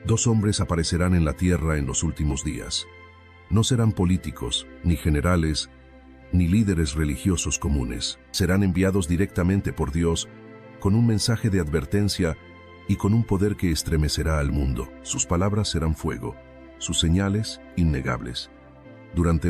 Dos hombres aparecerán en la tierra en los últimos días. No serán políticos, ni generales, ni líderes religiosos comunes. Serán enviados directamente por Dios con un mensaje de advertencia y con un poder que estremecerá al mundo. Sus palabras serán fuego, sus señales innegables. Durante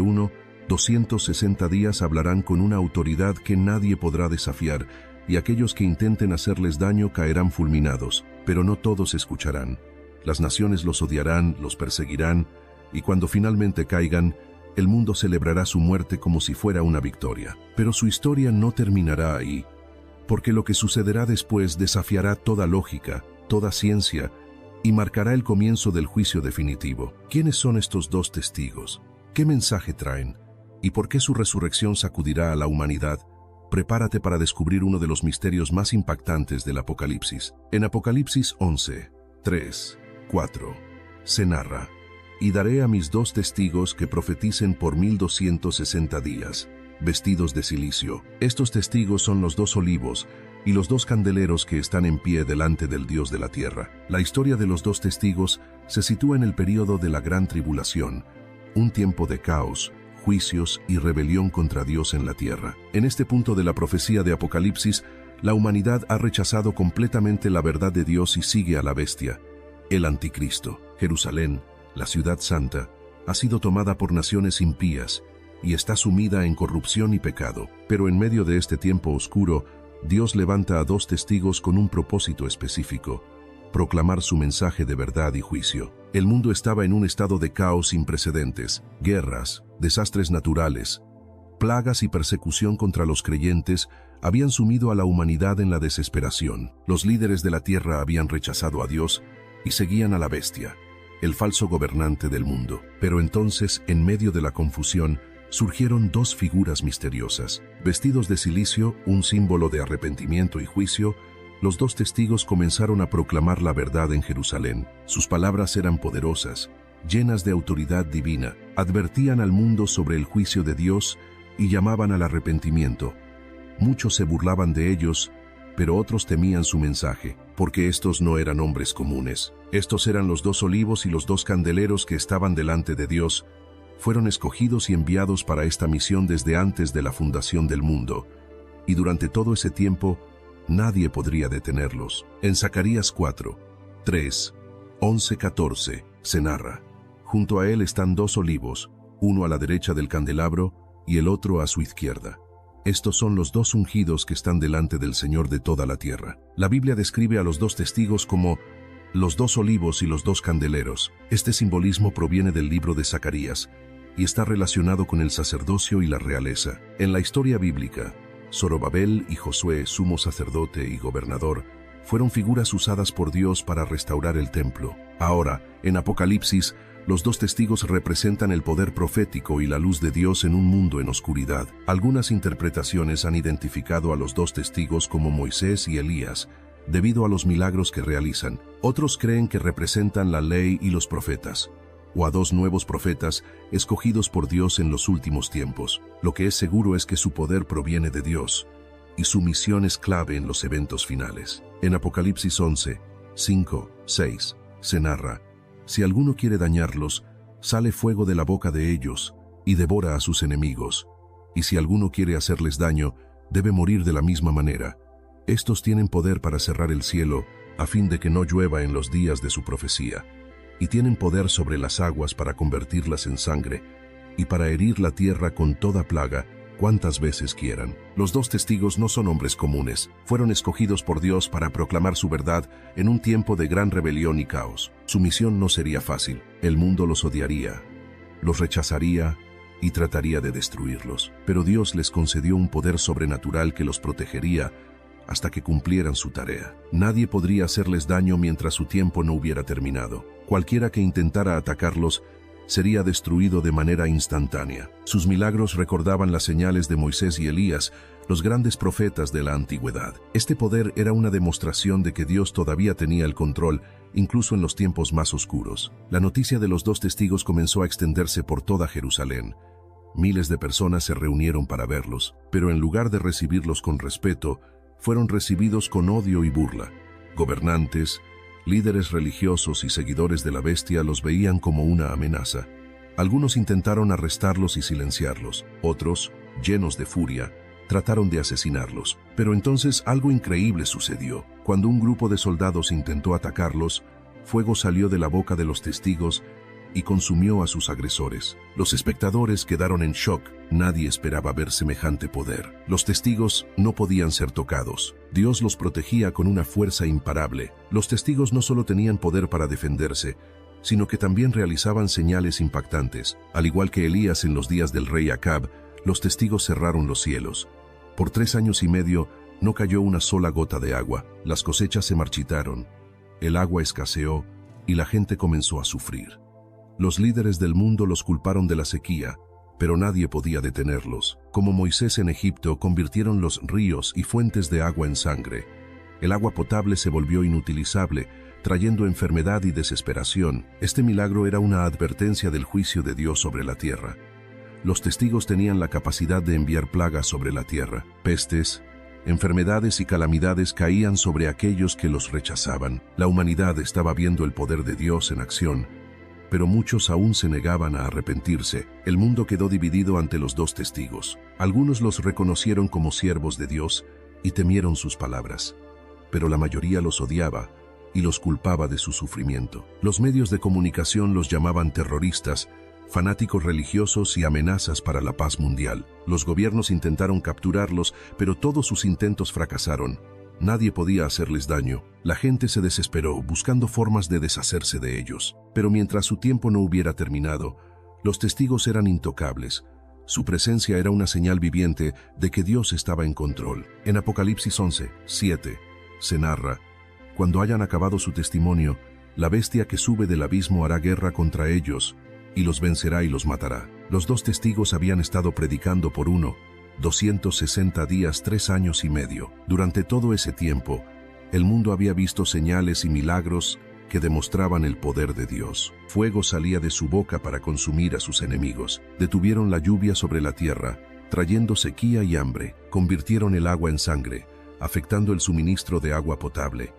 260 días hablarán con una autoridad que nadie podrá desafiar, y aquellos que intenten hacerles daño caerán fulminados, pero no todos escucharán. Las naciones los odiarán, los perseguirán, y cuando finalmente caigan, el mundo celebrará su muerte como si fuera una victoria. Pero su historia no terminará ahí, porque lo que sucederá después desafiará toda lógica, toda ciencia, y marcará el comienzo del juicio definitivo. ¿Quiénes son estos dos testigos? ¿Qué mensaje traen? ¿Y por qué su resurrección sacudirá a la humanidad? Prepárate para descubrir uno de los misterios más impactantes del Apocalipsis. En Apocalipsis 11, 3, 4, se narra: «Y daré a mis dos testigos que profeticen por 1260 días, vestidos de cilicio». Estos testigos son los dos olivos y los dos candeleros que están en pie delante del Dios de la tierra. La historia de los dos testigos se sitúa en el período de la Gran Tribulación, un tiempo de caos, juicios y rebelión contra Dios en la tierra. En este punto de la profecía de Apocalipsis, la humanidad ha rechazado completamente la verdad de Dios y sigue a la bestia, el anticristo. Jerusalén, la ciudad santa, ha sido tomada por naciones impías y está sumida en corrupción y pecado. Pero en medio de este tiempo oscuro, Dios levanta a dos testigos con un propósito específico: proclamar su mensaje de verdad y juicio. El mundo estaba en un estado de caos sin precedentes. Guerras, desastres naturales, plagas y persecución contra los creyentes habían sumido a la humanidad en la desesperación. Los líderes de la tierra habían rechazado a Dios y seguían a la bestia, el falso gobernante del mundo. Pero entonces, en medio de la confusión, surgieron dos figuras misteriosas. Vestidos de cilicio, un símbolo de arrepentimiento y juicio, los dos testigos comenzaron a proclamar la verdad en Jerusalén. Sus palabras eran poderosas, llenas de autoridad divina. Advertían al mundo sobre el juicio de Dios y llamaban al arrepentimiento. Muchos se burlaban de ellos, pero otros temían su mensaje, porque estos no eran hombres comunes. Estos eran los dos olivos y los dos candeleros que estaban delante de Dios. Fueron escogidos y enviados para esta misión desde antes de la fundación del mundo, y durante todo ese tiempo, nadie podría detenerlos. En Zacarías 4, 3, 11, 14, se narra: «Junto a él están dos olivos, uno a la derecha del candelabro y el otro a su izquierda. Estos son los dos ungidos que están delante del Señor de toda la tierra». La Biblia describe a los dos testigos como los dos olivos y los dos candeleros. Este simbolismo proviene del libro de Zacarías y está relacionado con el sacerdocio y la realeza. En la historia bíblica, Zorobabel y Josué, sumo sacerdote y gobernador, fueron figuras usadas por Dios para restaurar el templo. Ahora, en Apocalipsis, los dos testigos representan el poder profético y la luz de Dios en un mundo en oscuridad. Algunas interpretaciones han identificado a los dos testigos como Moisés y Elías, debido a los milagros que realizan. Otros creen que representan la ley y los profetas, o a dos nuevos profetas escogidos por Dios en los últimos tiempos. Lo que es seguro es que su poder proviene de Dios, y su misión es clave en los eventos finales. En Apocalipsis 11, 5, 6, se narra: «Si alguno quiere dañarlos, sale fuego de la boca de ellos, y devora a sus enemigos. Y si alguno quiere hacerles daño, debe morir de la misma manera. Estos tienen poder para cerrar el cielo, a fin de que no llueva en los días de su profecía. Y tienen poder sobre las aguas para convertirlas en sangre, y para herir la tierra con toda plaga, cuantas veces quieran». Los dos testigos no son hombres comunes. Fueron escogidos por Dios para proclamar su verdad en un tiempo de gran rebelión y caos. Su misión no sería fácil. El mundo los odiaría, los rechazaría y trataría de destruirlos. Pero Dios les concedió un poder sobrenatural que los protegería hasta que cumplieran su tarea. Nadie podría hacerles daño mientras su tiempo no hubiera terminado. Cualquiera que intentara atacarlos sería destruido de manera instantánea. Sus milagros recordaban las señales de Moisés y Elías, los grandes profetas de la antigüedad. Este poder era una demostración de que Dios todavía tenía el control, incluso en los tiempos más oscuros. La noticia de los dos testigos comenzó a extenderse por toda Jerusalén. Miles de personas se reunieron para verlos, pero en lugar de recibirlos con respeto, fueron recibidos con odio y burla. Gobernantes, Líderes religiosos y seguidores de la bestia los veían como una amenaza. Algunos intentaron arrestarlos y silenciarlos, otros, llenos de furia, trataron de asesinarlos. Pero entonces algo increíble sucedió. Cuando un grupo de soldados intentó atacarlos, fuego salió de la boca de los testigos y consumió a sus agresores. Los espectadores quedaron en shock. Nadie esperaba ver semejante poder. Los testigos no podían ser tocados. Dios los protegía con una fuerza imparable. Los testigos no solo tenían poder para defenderse, sino que también realizaban señales impactantes. Al igual que Elías en los días del rey Acab, los testigos cerraron los cielos. Por 3 años y medio no cayó una sola gota de agua. Las cosechas se marchitaron, el agua escaseó y la gente comenzó a sufrir. Los líderes del mundo los culparon de la sequía, pero nadie podía detenerlos. Como Moisés en Egipto, convirtieron los ríos y fuentes de agua en sangre. El agua potable se volvió inutilizable, trayendo enfermedad y desesperación. Este milagro era una advertencia del juicio de Dios sobre la tierra. Los testigos tenían la capacidad de enviar plagas sobre la tierra. Pestes, enfermedades y calamidades caían sobre aquellos que los rechazaban. La humanidad estaba viendo el poder de Dios en acción, pero muchos aún se negaban a arrepentirse. El mundo quedó dividido ante los 2 testigos. Algunos los reconocieron como siervos de Dios y temieron sus palabras, pero la mayoría los odiaba y los culpaba de su sufrimiento. Los medios de comunicación los llamaban terroristas, fanáticos religiosos y amenazas para la paz mundial. Los gobiernos intentaron capturarlos, pero todos sus intentos fracasaron. Nadie podía hacerles daño. La gente se desesperó, buscando formas de deshacerse de ellos. Pero mientras su tiempo no hubiera terminado, los testigos eran intocables. Su presencia era una señal viviente de que Dios estaba en control. En Apocalipsis 11:7 se narra: cuando hayan acabado su testimonio, la bestia que sube del abismo hará guerra contra ellos, y los vencerá y los matará. Los 2 testigos habían estado predicando por 260 días, 3 años y medio. Durante todo ese tiempo, el mundo había visto señales y milagros que demostraban el poder de Dios. Fuego salía de su boca para consumir a sus enemigos. Detuvieron la lluvia sobre la tierra, trayendo sequía y hambre. Convirtieron el agua en sangre, afectando el suministro de agua potable.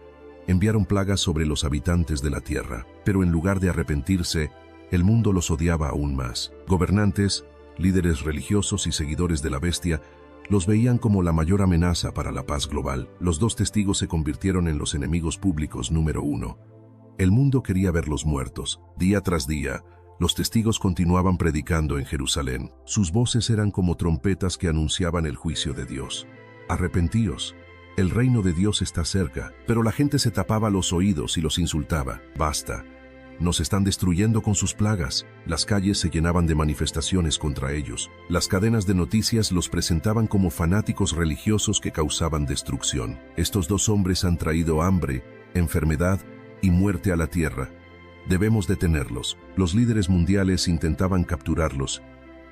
Enviaron plagas sobre los habitantes de la tierra. Pero en lugar de arrepentirse, el mundo los odiaba aún más. Gobernantes, líderes religiosos y seguidores de la bestia los veían como la mayor amenaza para la paz global. Los 2 testigos se convirtieron en los enemigos públicos número 1. El mundo quería verlos muertos. Día tras día, los testigos continuaban predicando en Jerusalén. Sus voces eran como trompetas que anunciaban el juicio de Dios. Arrepentíos, el reino de Dios está cerca. Pero la gente se tapaba los oídos y los insultaba. Basta. Nos están destruyendo con sus plagas. Las calles se llenaban de manifestaciones contra ellos. Las cadenas de noticias los presentaban como fanáticos religiosos que causaban destrucción. Estos 2 hombres han traído hambre, enfermedad y muerte a la tierra. Debemos detenerlos. Los líderes mundiales intentaban capturarlos,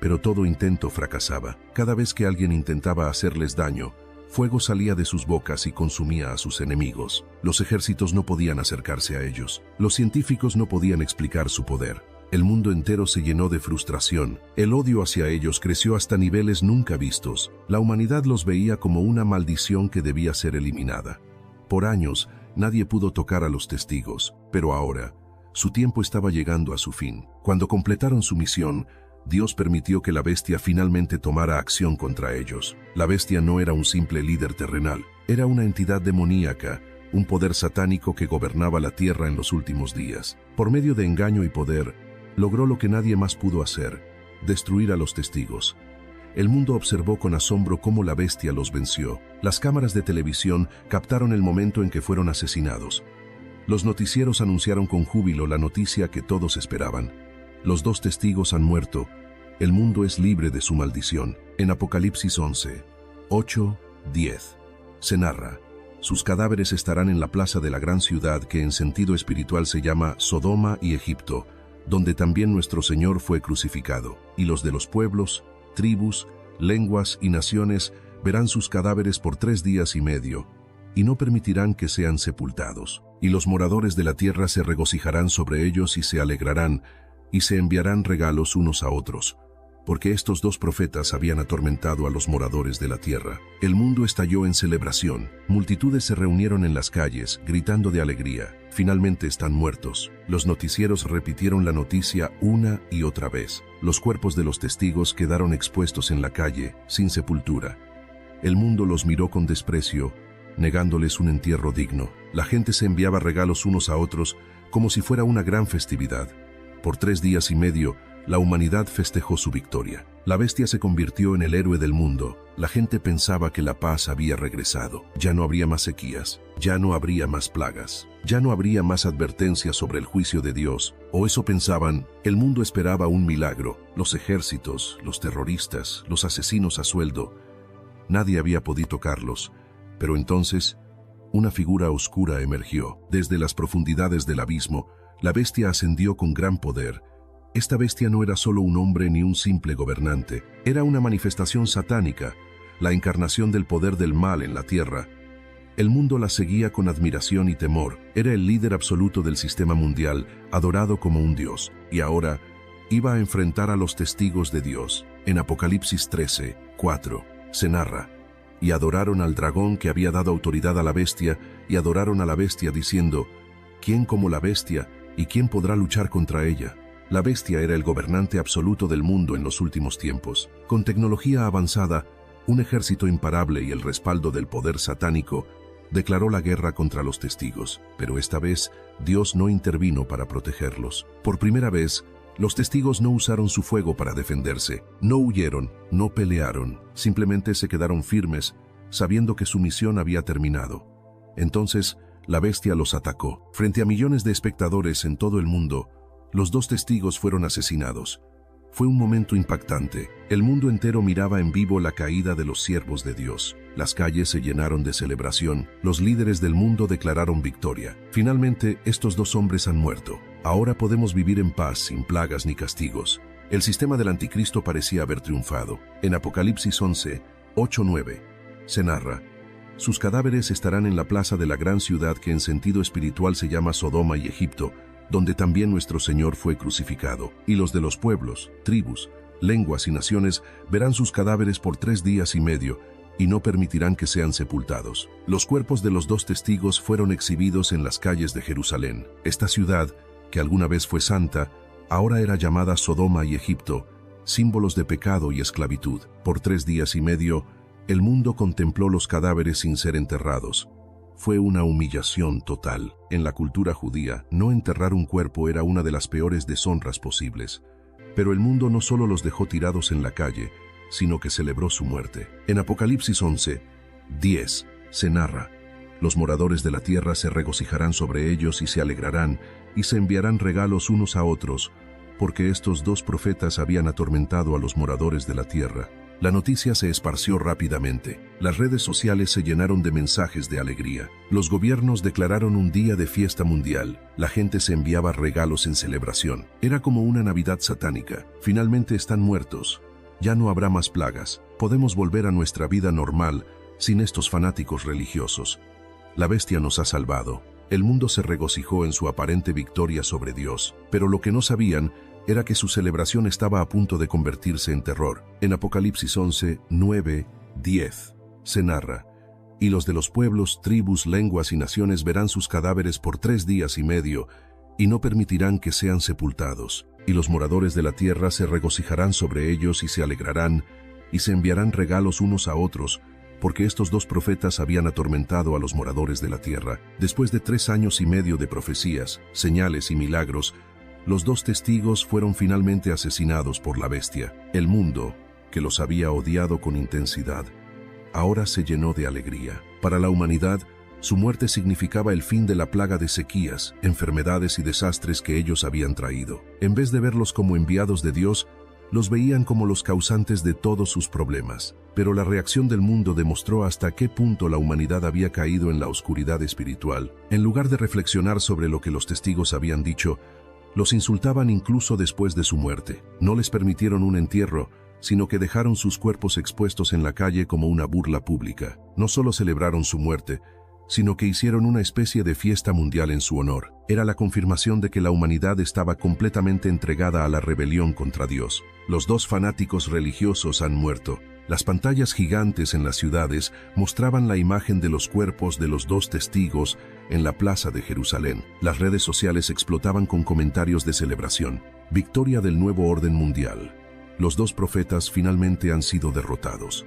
pero todo intento fracasaba. Cada vez que alguien intentaba hacerles daño, fuego salía de sus bocas y consumía a sus enemigos. Los ejércitos no podían acercarse a ellos. Los científicos no podían explicar su poder. El mundo entero se llenó de frustración. El odio hacia ellos creció hasta niveles nunca vistos. La humanidad los veía como una maldición que debía ser eliminada. Por años, nadie pudo tocar a los testigos, pero ahora, su tiempo estaba llegando a su fin. Cuando completaron su misión, Dios permitió que la bestia finalmente tomara acción contra ellos. La bestia no era un simple líder terrenal, era una entidad demoníaca, un poder satánico que gobernaba la tierra en los últimos días. Por medio de engaño y poder, logró lo que nadie más pudo hacer: destruir a los testigos. El mundo observó con asombro cómo la bestia los venció. Las cámaras de televisión captaron el momento en que fueron asesinados. Los noticieros anunciaron con júbilo la noticia que todos esperaban: los 2 testigos han muerto, el mundo es libre de su maldición. En Apocalipsis 11:8-10 se narra: sus cadáveres estarán en la plaza de la gran ciudad que en sentido espiritual se llama Sodoma y Egipto, donde también nuestro Señor fue crucificado. Y los de los pueblos, tribus, lenguas y naciones verán sus cadáveres por 3 días y medio, y no permitirán que sean sepultados. Y los moradores de la tierra se regocijarán sobre ellos y se alegrarán, y se enviarán regalos unos a otros, porque estos dos profetas habían atormentado a los moradores de la tierra. El mundo estalló en celebración. Multitudes se reunieron en las calles, gritando de alegría. Finalmente están muertos. Los noticieros repitieron la noticia una y otra vez. Los cuerpos de los testigos quedaron expuestos en la calle, sin sepultura. El mundo los miró con desprecio, negándoles un entierro digno. La gente se enviaba regalos unos a otros, como si fuera una gran festividad. Por 3 días y medio, la humanidad festejó su victoria. La bestia se convirtió en el héroe del mundo. La gente pensaba que la paz había regresado. Ya no habría más sequías, ya no habría más plagas, ya no habría más advertencias sobre el juicio de Dios. O eso pensaban. El mundo esperaba un milagro. Los ejércitos, los terroristas, los asesinos a sueldo. Nadie había podido tocarlos. Pero entonces, una figura oscura emergió. Desde las profundidades del abismo, la bestia ascendió con gran poder. Esta bestia no era solo un hombre ni un simple gobernante, era una manifestación satánica, la encarnación del poder del mal en la tierra. El mundo la seguía con admiración y temor. Era el líder absoluto del sistema mundial, adorado como un dios, y ahora iba a enfrentar a los testigos de Dios. En Apocalipsis 13:4 se narra: y adoraron al dragón que había dado autoridad a la bestia, y adoraron a la bestia diciendo: ¿quién como la bestia, y quién podrá luchar contra ella? La bestia era el gobernante absoluto del mundo en los últimos tiempos. Con tecnología avanzada, un ejército imparable y el respaldo del poder satánico, declaró la guerra contra los testigos. Pero esta vez, Dios no intervino para protegerlos. Por primera vez, los testigos no usaron su fuego para defenderse. No huyeron, no pelearon, simplemente se quedaron firmes, sabiendo que su misión había terminado. Entonces, la bestia los atacó. Frente a millones de espectadores en todo el mundo, los 2 testigos fueron asesinados. Fue un momento impactante. El mundo entero miraba en vivo la caída de los siervos de Dios. Las calles se llenaron de celebración. Los líderes del mundo declararon victoria. Finalmente, estos 2 hombres han muerto. Ahora podemos vivir en paz, sin plagas ni castigos. El sistema del anticristo parecía haber triunfado. En Apocalipsis 11:8-9 se narra: sus cadáveres estarán en la plaza de la gran ciudad que en sentido espiritual se llama Sodoma y Egipto, donde también nuestro Señor fue crucificado, y los de los pueblos, tribus, lenguas y naciones verán sus cadáveres por 3 días y medio, y no permitirán que sean sepultados. Los cuerpos de los 2 testigos fueron exhibidos en las calles de Jerusalén. Esta ciudad, que alguna vez fue santa, ahora era llamada Sodoma y Egipto, símbolos de pecado y esclavitud. Por 3 días y medio, el mundo contempló los cadáveres sin ser enterrados. Fue una humillación total. En la cultura judía, no enterrar un cuerpo era una de las peores deshonras posibles. Pero el mundo no solo los dejó tirados en la calle, sino que celebró su muerte. En Apocalipsis 11:10 se narra: los moradores de la tierra se regocijarán sobre ellos y se alegrarán, y se enviarán regalos unos a otros, porque estos 2 profetas habían atormentado a los moradores de la tierra. La noticia se esparció rápidamente. Las redes sociales se llenaron de mensajes de alegría. Los gobiernos declararon un día de fiesta mundial. La gente se enviaba regalos en celebración. Era como una Navidad satánica. Finalmente están muertos. Ya no habrá más plagas. Podemos volver a nuestra vida normal sin estos fanáticos religiosos. La bestia nos ha salvado. El mundo se regocijó en su aparente victoria sobre Dios. Pero lo que no sabían era que su celebración estaba a punto de convertirse en terror. En Apocalipsis 11:9-10 se narra: y los de los pueblos, tribus, lenguas y naciones verán sus cadáveres por 3 días y medio, y no permitirán que sean sepultados. Y los moradores de la tierra se regocijarán sobre ellos y se alegrarán, y se enviarán regalos unos a otros, porque estos 2 profetas habían atormentado a los moradores de la tierra. Después de 3 años y medio de profecías, señales y milagros, los 2 testigos fueron finalmente asesinados por la bestia. El mundo, que los había odiado con intensidad, ahora se llenó de alegría. Para la humanidad, su muerte significaba el fin de la plaga de sequías, enfermedades y desastres que ellos habían traído. En vez de verlos como enviados de Dios, los veían como los causantes de todos sus problemas. Pero la reacción del mundo demostró hasta qué punto la humanidad había caído en la oscuridad espiritual. En lugar de reflexionar sobre lo que los testigos habían dicho, los insultaban incluso después de su muerte. No les permitieron un entierro, sino que dejaron sus cuerpos expuestos en la calle como una burla pública. No solo celebraron su muerte, sino que hicieron una especie de fiesta mundial en su honor. Era la confirmación de que la humanidad estaba completamente entregada a la rebelión contra Dios. Los dos fanáticos religiosos han muerto. Las pantallas gigantes en las ciudades mostraban la imagen de los cuerpos de los dos testigos en la plaza de Jerusalén. Las redes sociales explotaban con comentarios de celebración. Victoria del nuevo orden mundial. Los dos profetas finalmente han sido derrotados.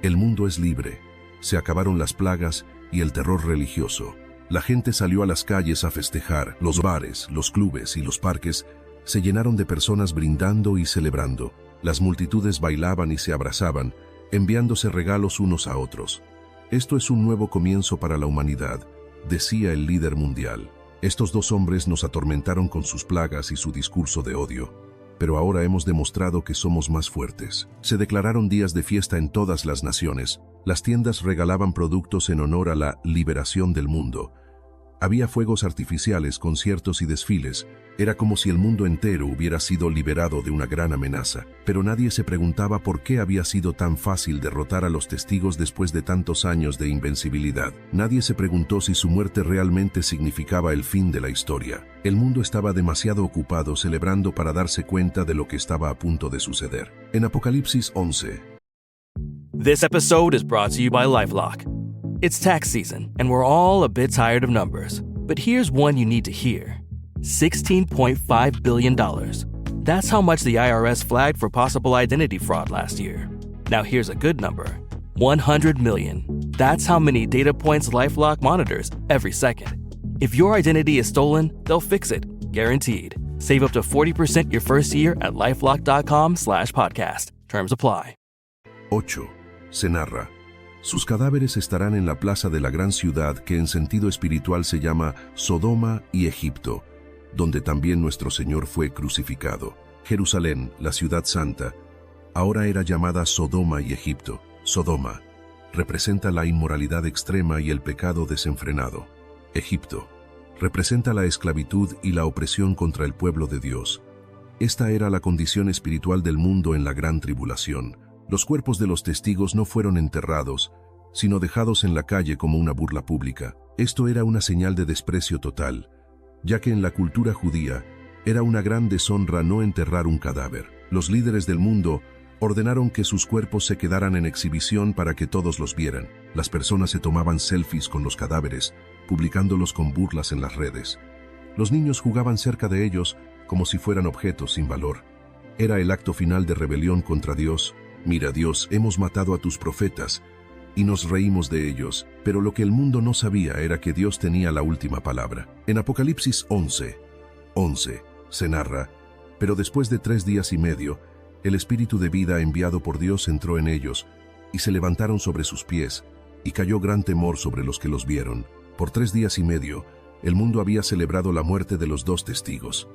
El mundo es libre. Se acabaron las plagas y el terror religioso. La gente salió a las calles a festejar. Los bares, los clubes y los parques se llenaron de personas brindando y celebrando. Las multitudes bailaban y se abrazaban, enviándose regalos unos a otros. Esto es un nuevo comienzo para la humanidad, decía el líder mundial. Estos dos hombres nos atormentaron con sus plagas y su discurso de odio, pero ahora hemos demostrado que somos más fuertes. Se declararon días de fiesta en todas las naciones. Las tiendas regalaban productos en honor a la liberación del mundo. Había fuegos artificiales, conciertos y desfiles. Era como si el mundo entero hubiera sido liberado de una gran amenaza. Pero nadie se preguntaba por qué había sido tan fácil derrotar a los testigos después de tantos años de invencibilidad. Nadie se preguntó si su muerte realmente significaba el fin de la historia. El mundo estaba demasiado ocupado celebrando para darse cuenta de lo que estaba a punto de suceder. En Apocalipsis 11. This episode is brought to you by LifeLock. It's tax season, and we're all a bit tired of numbers. But here's one you need to hear. $16.5 billion. That's how much the IRS flagged for possible identity fraud last year. Now here's a good number. 100 million. That's how many data points LifeLock monitors every second. If your identity is stolen, they'll fix it. Guaranteed. Save up to 40% your first year at LifeLock.com/podcast. Terms apply. 8. Se narra. Sus cadáveres estarán en la plaza de la gran ciudad que en sentido espiritual se llama Sodoma y Egipto, donde también nuestro Señor fue crucificado. Jerusalén, la ciudad santa, ahora era llamada Sodoma y Egipto. Sodoma representa la inmoralidad extrema y el pecado desenfrenado. Egipto representa la esclavitud y la opresión contra el pueblo de Dios. Esta era la condición espiritual del mundo en la gran tribulación. Los cuerpos de los testigos no fueron enterrados, sino dejados en la calle como una burla pública. Esto era una señal de desprecio total, ya que en la cultura judía era una gran deshonra no enterrar un cadáver. Los líderes del mundo ordenaron que sus cuerpos se quedaran en exhibición para que todos los vieran. Las personas se tomaban selfies con los cadáveres, publicándolos con burlas en las redes. Los niños jugaban cerca de ellos como si fueran objetos sin valor. Era el acto final de rebelión contra Dios. Mira, Dios, hemos matado a tus profetas y nos reímos de ellos, pero lo que el mundo no sabía era que Dios tenía la última palabra. En Apocalipsis 11 se narra, pero después de 3 días y medio, el espíritu de vida enviado por Dios entró en ellos, y se levantaron sobre sus pies, y cayó gran temor sobre los que los vieron. Por 3 días y medio, el mundo había celebrado la muerte de los dos testigos.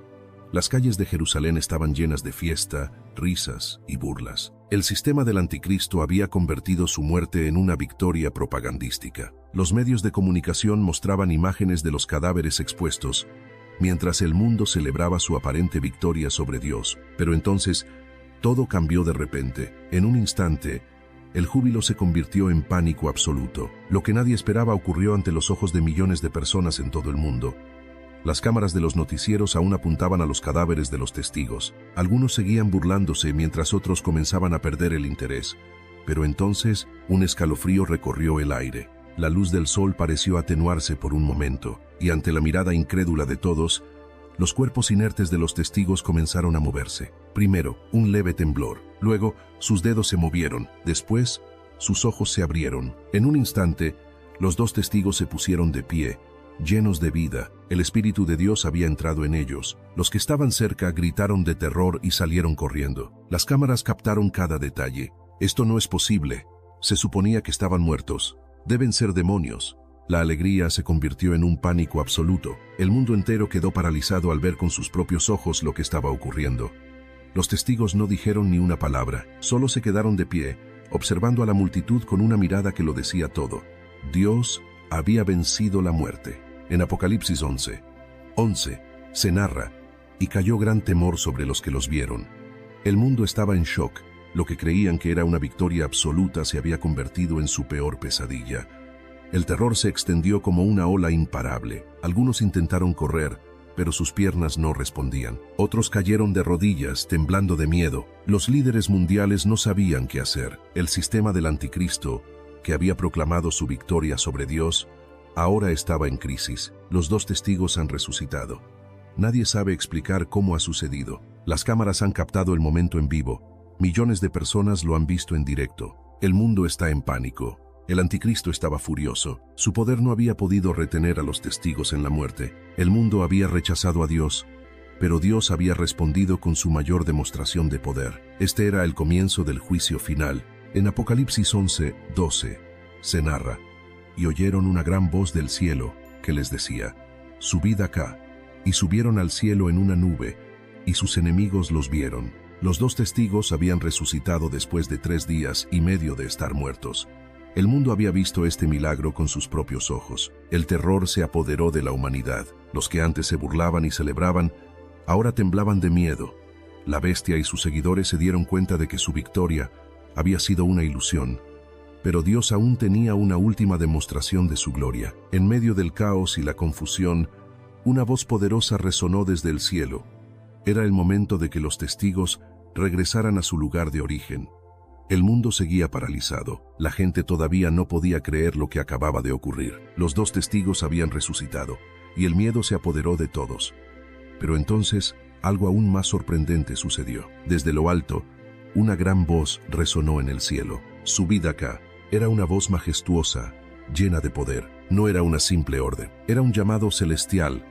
Las calles de Jerusalén estaban llenas de fiesta, risas y burlas. El sistema del anticristo había convertido su muerte en una victoria propagandística. Los medios de comunicación mostraban imágenes de los cadáveres expuestos, mientras el mundo celebraba su aparente victoria sobre Dios. Pero entonces, todo cambió de repente. En un instante, el júbilo se convirtió en pánico absoluto. Lo que nadie esperaba ocurrió ante los ojos de millones de personas en todo el mundo. Las cámaras de los noticieros aún apuntaban a los cadáveres de los testigos. Algunos seguían burlándose mientras otros comenzaban a perder el interés. Pero entonces, un escalofrío recorrió el aire. La luz del sol pareció atenuarse por un momento, y ante la mirada incrédula de todos, los cuerpos inertes de los testigos comenzaron a moverse. Primero, un leve temblor. Luego, sus dedos se movieron. Después, sus ojos se abrieron. En un instante, los dos testigos se pusieron de pie, llenos de vida. El Espíritu de Dios había entrado en ellos. Los que estaban cerca gritaron de terror y salieron corriendo. Las cámaras captaron cada detalle. Esto no es posible. Se suponía que estaban muertos. Deben ser demonios. La alegría se convirtió en un pánico absoluto. El mundo entero quedó paralizado al ver con sus propios ojos lo que estaba ocurriendo. Los testigos no dijeron ni una palabra, solo se quedaron de pie, observando a la multitud con una mirada que lo decía todo. Dios había vencido la muerte. En Apocalipsis 11 se narra, y cayó gran temor sobre los que los vieron. El mundo estaba en shock. Lo que creían que era una victoria absoluta se había convertido en su peor pesadilla. El terror se extendió como una ola imparable. Algunos intentaron correr, pero sus piernas no respondían. Otros cayeron de rodillas, temblando de miedo. Los líderes mundiales no sabían qué hacer. El sistema del anticristo, que había proclamado su victoria sobre Dios, ahora estaba en crisis. Los 2 testigos han resucitado. Nadie sabe explicar cómo ha sucedido. Las cámaras han captado el momento en vivo. Millones de personas lo han visto en directo. El mundo está en pánico. El anticristo estaba furioso. Su poder no había podido retener a los testigos en la muerte. El mundo había rechazado a Dios, pero Dios había respondido con su mayor demostración de poder. Este era el comienzo del juicio final. En Apocalipsis 11:12 se narra: y oyeron una gran voz del cielo que les decía: subid acá. Y subieron al cielo en una nube, y sus enemigos los vieron. Los 2 testigos habían resucitado después de 3 días y medio de estar muertos. El mundo había visto este milagro con sus propios ojos. El terror se apoderó de la humanidad. Los que antes se burlaban y celebraban, ahora temblaban de miedo. La bestia y sus seguidores se dieron cuenta de que su victoria había sido una ilusión. Pero Dios aún tenía una última demostración de su gloria. En medio del caos y la confusión, una voz poderosa resonó desde el cielo. Era el momento de que los testigos regresaran a su lugar de origen. El mundo seguía paralizado. La gente todavía no podía creer lo que acababa de ocurrir. Los 2 testigos habían resucitado, y el miedo se apoderó de todos. Pero entonces, algo aún más sorprendente sucedió. Desde lo alto, una gran voz resonó en el cielo. Subid acá. Era una voz majestuosa, llena de poder. No era una simple orden. Era un llamado celestial,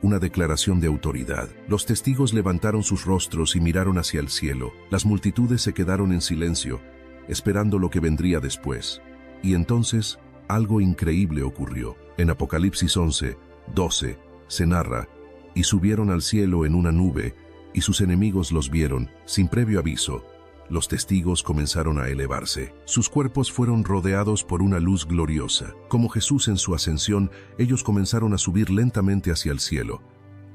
una declaración de autoridad. Los testigos levantaron sus rostros y miraron hacia el cielo. Las multitudes se quedaron en silencio, esperando lo que vendría después. Y entonces, algo increíble ocurrió. En Apocalipsis 11:12 se narra: y subieron al cielo en una nube, y sus enemigos los vieron. Sin previo aviso, los testigos comenzaron a elevarse. Sus cuerpos fueron rodeados por una luz gloriosa. Como Jesús en su ascensión, ellos comenzaron a subir lentamente hacia el cielo.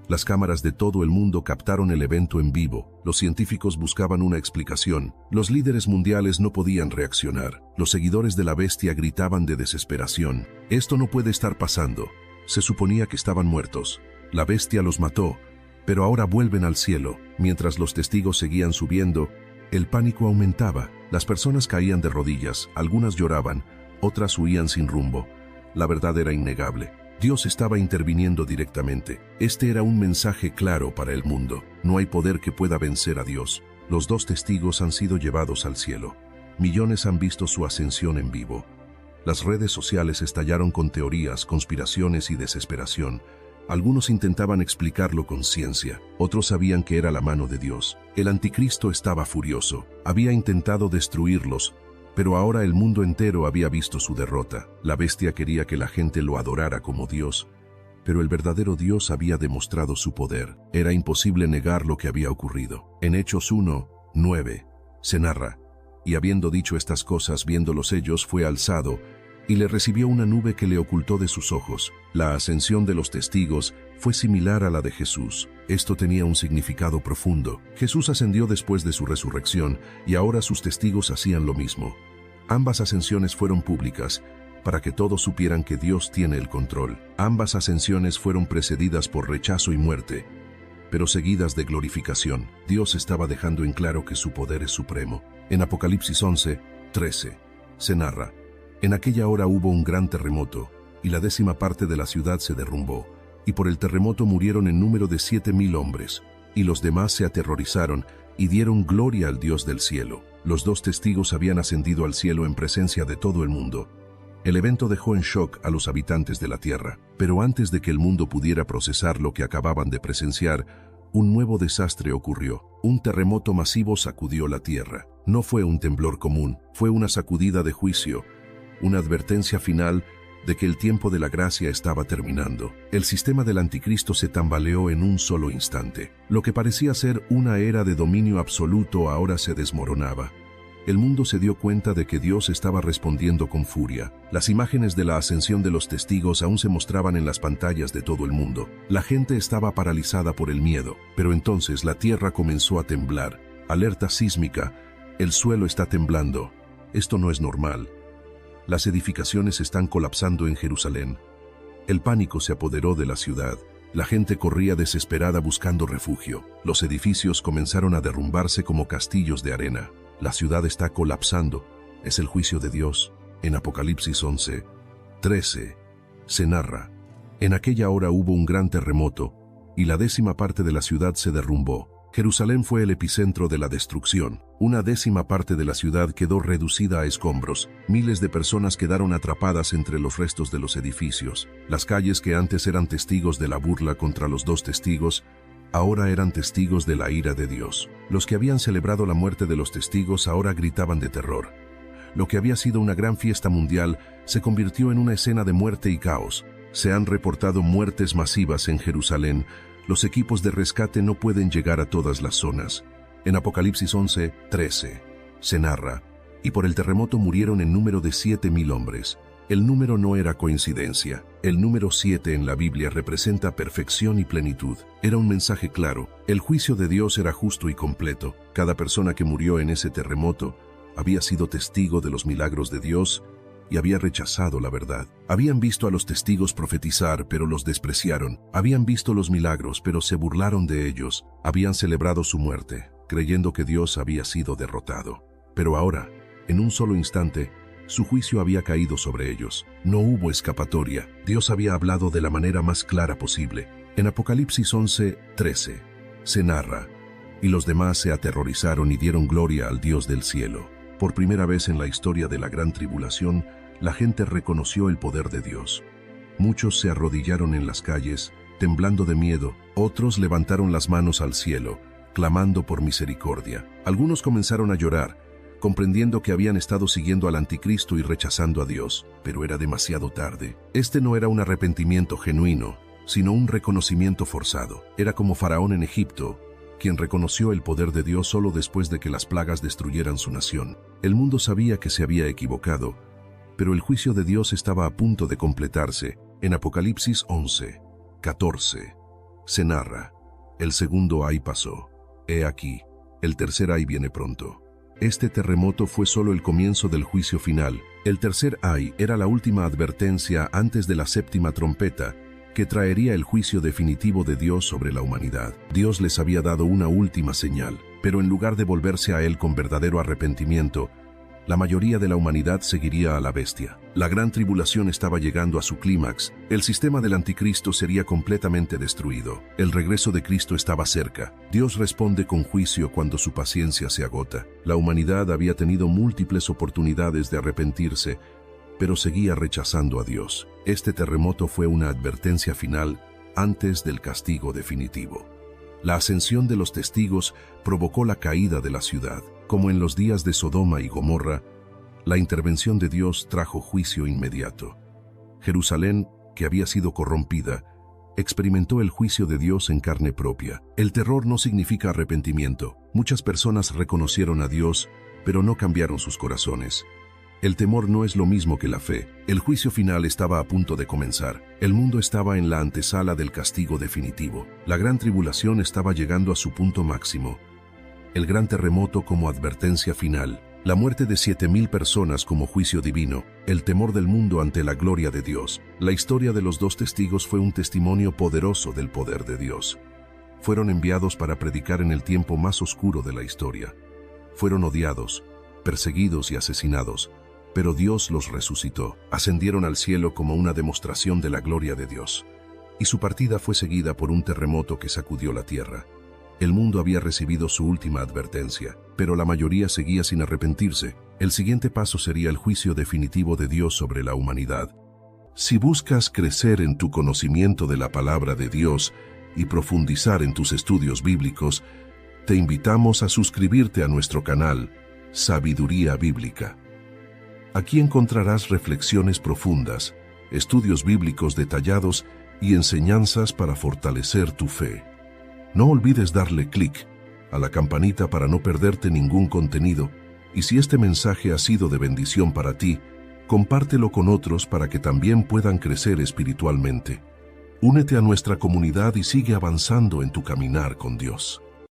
Las cámaras de todo el mundo captaron el evento en vivo. Los científicos buscaban una explicación. Los líderes mundiales no podían reaccionar. Los seguidores de la bestia gritaban de desesperación. Esto no puede estar pasando. Se suponía que estaban muertos. La bestia los mató, pero ahora vuelven al cielo. Mientras los testigos seguían subiendo, el pánico aumentaba. Las personas caían de rodillas, algunas lloraban, otras huían sin rumbo. La verdad era innegable. Dios estaba interviniendo directamente. Este era un mensaje claro para el mundo. No hay poder que pueda vencer a Dios. Los 2 testigos han sido llevados al cielo. Millones han visto su ascensión en vivo. Las redes sociales estallaron con teorías, conspiraciones y desesperación. Algunos intentaban explicarlo con ciencia, otros sabían que era la mano de Dios. El anticristo estaba furioso, había intentado destruirlos, pero ahora el mundo entero había visto su derrota. La bestia quería que la gente lo adorara como Dios, pero el verdadero Dios había demostrado su poder. Era imposible negar lo que había ocurrido. En Hechos 1:9 se narra: y habiendo dicho estas cosas, viéndolos ellos, fue alzado, y le recibió una nube que le ocultó de sus ojos. La ascensión de los testigos fue similar a la de Jesús. Esto tenía un significado profundo. Jesús ascendió después de su resurrección, y ahora sus testigos hacían lo mismo. Ambas ascensiones fueron públicas, para que todos supieran que Dios tiene el control. Ambas ascensiones fueron precedidas por rechazo y muerte, pero seguidas de glorificación. Dios estaba dejando en claro que su poder es supremo. En Apocalipsis 11:13 se narra: en aquella hora hubo un gran terremoto, y la 10ª parte de la ciudad se derrumbó, y por el terremoto murieron en número de 7,000 hombres, y los demás se aterrorizaron y dieron gloria al Dios del cielo. Los 2 testigos habían ascendido al cielo en presencia de todo el mundo. El evento dejó en shock a los habitantes de la tierra, pero antes de que el mundo pudiera procesar lo que acababan de presenciar, un nuevo desastre ocurrió. Un terremoto masivo sacudió la tierra. No fue un temblor común, fue una sacudida de juicio, una advertencia final de que el tiempo de la gracia estaba terminando. El sistema del anticristo se tambaleó en un solo instante. Lo que parecía ser una era de dominio absoluto ahora se desmoronaba. El mundo se dio cuenta de que Dios estaba respondiendo con furia. Las imágenes de la ascensión de los testigos aún se mostraban en las pantallas de todo el mundo. La gente estaba paralizada por el miedo, pero entonces la tierra comenzó a temblar. Alerta sísmica: el suelo está temblando. Esto no es normal. Las edificaciones están colapsando en Jerusalén. El pánico se apoderó de la ciudad. La gente corría desesperada buscando refugio. Los edificios comenzaron a derrumbarse como castillos de arena. La ciudad está colapsando. Es el juicio de Dios. En Apocalipsis 11:13 se narra: en aquella hora hubo un gran terremoto, y la 10ª parte de la ciudad se derrumbó. Jerusalén fue el epicentro de la destrucción. Una 10ª parte de la ciudad quedó reducida a escombros. Miles de personas quedaron atrapadas entre los restos de los edificios. Las calles que antes eran testigos de la burla contra los 2 testigos, ahora eran testigos de la ira de Dios. Los que habían celebrado la muerte de los testigos ahora gritaban de terror. Lo que había sido una gran fiesta mundial se convirtió en una escena de muerte y caos. Se han reportado muertes masivas en Jerusalén. Los equipos de rescate no pueden llegar a todas las zonas. En Apocalipsis 11:13 se narra: y por el terremoto murieron en número de 7,000 hombres. El número no era coincidencia. El número 7 en la Biblia representa perfección y plenitud. Era un mensaje claro. El juicio de Dios era justo y completo. Cada persona que murió en ese terremoto había sido testigo de los milagros de Dios y había rechazado la verdad. Habían visto a los testigos profetizar, pero los despreciaron. Habían visto los milagros, pero se burlaron de ellos. Habían celebrado su muerte, creyendo que Dios había sido derrotado. Pero ahora, en un solo instante, su juicio había caído sobre ellos. No hubo escapatoria. Dios había hablado de la manera más clara posible. En Apocalipsis 11:13 se narra: y los demás se aterrorizaron y dieron gloria al Dios del cielo. Por primera vez en la historia de la gran tribulación, la gente reconoció el poder de Dios. Muchos se arrodillaron en las calles, temblando de miedo. Otros levantaron las manos al cielo, clamando por misericordia. Algunos comenzaron a llorar, comprendiendo que habían estado siguiendo al anticristo y rechazando a Dios, pero era demasiado tarde. Este no era un arrepentimiento genuino, sino un reconocimiento forzado. Era como Faraón en Egipto, quien reconoció el poder de Dios solo después de que las plagas destruyeran su nación. El mundo sabía que se había equivocado, pero el juicio de Dios estaba a punto de completarse. En Apocalipsis 11:14 se narra: el segundo ay pasó. He aquí, el tercer ay viene pronto. Este terremoto fue solo el comienzo del juicio final. El tercer ay era la última advertencia antes de la 7ª trompeta, que traería el juicio definitivo de Dios sobre la humanidad. Dios les había dado una última señal, pero en lugar de volverse a Él con verdadero arrepentimiento, la mayoría de la humanidad seguiría a la bestia. La gran tribulación estaba llegando a su clímax. El sistema del anticristo sería completamente destruido. El regreso de Cristo estaba cerca. Dios responde con juicio cuando su paciencia se agota. La humanidad había tenido múltiples oportunidades de arrepentirse, pero seguía rechazando a Dios. Este terremoto fue una advertencia final antes del castigo definitivo. La ascensión de los testigos provocó la caída de la ciudad. Como en los días de Sodoma y Gomorra, la intervención de Dios trajo juicio inmediato. Jerusalén, que había sido corrompida, experimentó el juicio de Dios en carne propia. El terror no significa arrepentimiento. Muchas personas reconocieron a Dios, pero no cambiaron sus corazones. El temor no es lo mismo que la fe. El juicio final estaba a punto de comenzar. El mundo estaba en la antesala del castigo definitivo. La gran tribulación estaba llegando a su punto máximo. El gran terremoto como advertencia final. La muerte de 7,000 personas como juicio divino. El temor del mundo ante la gloria de Dios. La historia de los 2 testigos fue un testimonio poderoso del poder de Dios. Fueron enviados para predicar en el tiempo más oscuro de la historia. Fueron odiados, perseguidos y asesinados, pero Dios los resucitó. Ascendieron al cielo como una demostración de la gloria de Dios. Y su partida fue seguida por un terremoto que sacudió la tierra. El mundo había recibido su última advertencia, pero la mayoría seguía sin arrepentirse. El siguiente paso sería el juicio definitivo de Dios sobre la humanidad. Si buscas crecer en tu conocimiento de la palabra de Dios y profundizar en tus estudios bíblicos, te invitamos a suscribirte a nuestro canal, Sabiduría Bíblica. Aquí encontrarás reflexiones profundas, estudios bíblicos detallados y enseñanzas para fortalecer tu fe. No olvides darle clic a la campanita para no perderte ningún contenido, y si este mensaje ha sido de bendición para ti, compártelo con otros para que también puedan crecer espiritualmente. Únete a nuestra comunidad y sigue avanzando en tu caminar con Dios.